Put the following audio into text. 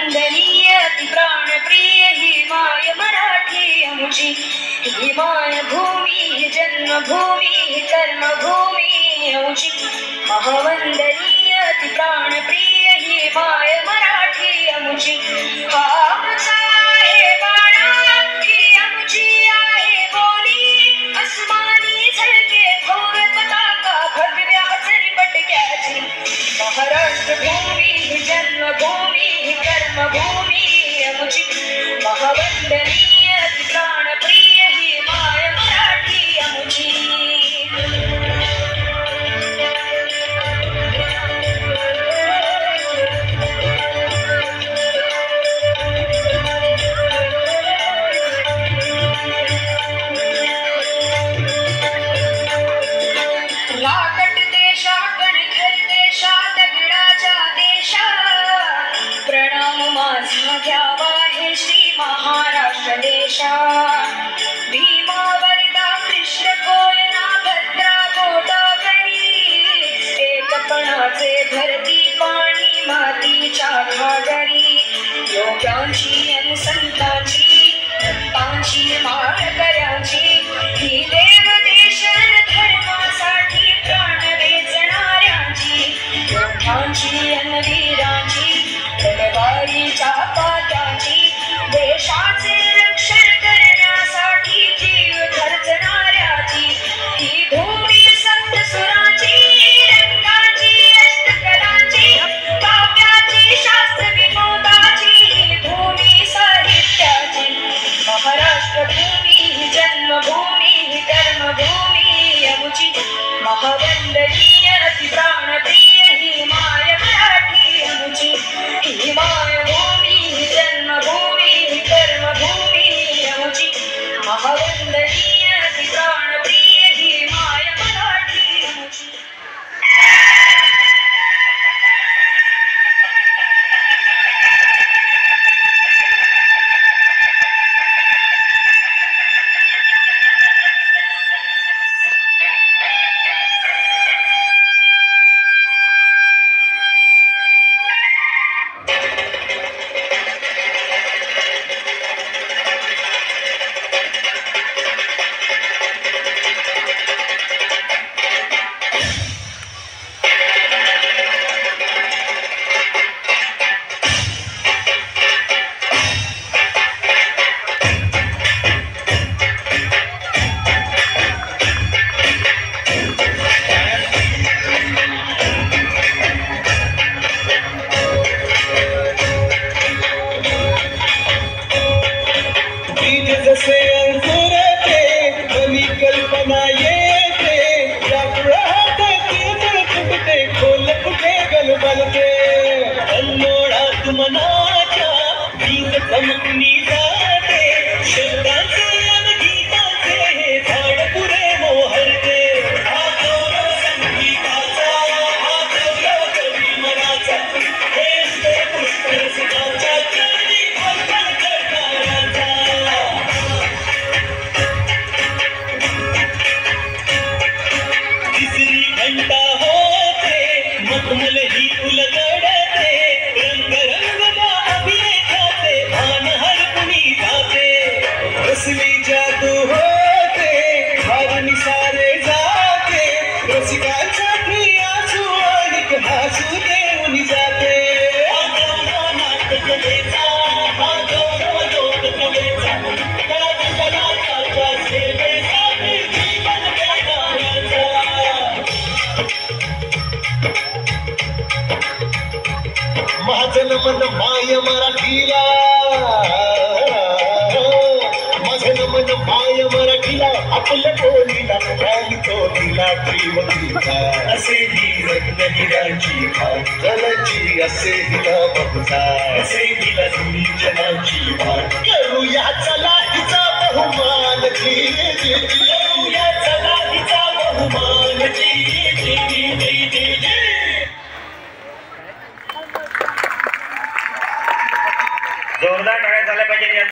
महावंदनीय अति प्राणप्रिय ही माय मराठी आमची, ही माय भूमी जन्मभूमी कर्मभूमी आमची, महावंदनीय अति प्राणप्रिय ही माय मराठी आमची. आमचा आहे बाणा ही आमची आहे बोली, अस्मानी झळके भव्य पताका भगव्या चरपटक्याची, महाराष्ट्र भूमी जन्मभूमी कर्मभूमी आमची, महावंदनीय अति प्राणप्रिय ही माय मराठी आमची. लाकट देशा कणखर देशा दगडाच्या देशा, प्रणाम माझा घ्यावा हे श्री महाराष्ट्र देशा. भीमा वरदा कृष्ण कोयना भद्रा गोदावरी, एकपणाचे भरती पाणी मातीच्या घागरी, योग्यांची अन संतांची भक्तांची माळकऱ्यांची, ही देव देशन धर्मासाठी प्राण वेचणाऱ्यांची, योद्ध्यांची अन वीरांची तलवारीच्या पात्यांची, देशाचे रक्षण करण्यासाठी जीव खर्चणाऱ्याची, ही भूमी सप्तसुरांची रंगाची अष्टकलांची, काव्याची शास्त्र विनोदाची, ही भूमी साहित्याची, महाराष्ट्र भूमी जन्मभूमी कर्मभूमी आमची, महावंदनीय अति प्राणप्रिय ही माय मराठी आमची, ही माय भूमी जन्मभूमी कर्मभूमी आमची, महावंदनीय अति प्राणप्रिय ही माय मराठी आमची. जसे अंकुरते नवी कल्पना येते, या पुढे फुटते खोल कुठे गलबलते, अल्लोळात मनाच्या गीत चमकूनी जाते, शब्दांचे अन गीतांचे हे झाड पुरे मोहरते. हा गौरव संगीताचा, हा गौरव कवी मनाचा, हेच ते पुष्कर सुखाच्या चरणी अर्पण करणाऱ्यांचा. तिसरी घंटा होते मखमल ही उलगडते, रंग रंगला अभिलेखाचे भान हरपुनी जाते, कसली जादू होते भावनी सारे जाते, रसिकांसाठी आसू आणि हसू देऊन जाते. हा गौरव नाटकलेचा, हा गौरव लोककलेचा, कलाकाराच्या सेवेसाठी जीवन देणाऱ्याचा. माझं मन माय मराठीला, माझं मन माय मराठीला, आपल्या बोलीला राणी तो दिला प्रेमगीता, असे ही रत्नगिराची जलाची, असे हिला बहुजा, असे हिला जुनी जनाची भाट, करूया चला हिचा बहुमान जी, करूया चला हिचा बहुमान जी. जोरदार टाळ्या झाल्या पाहिजे.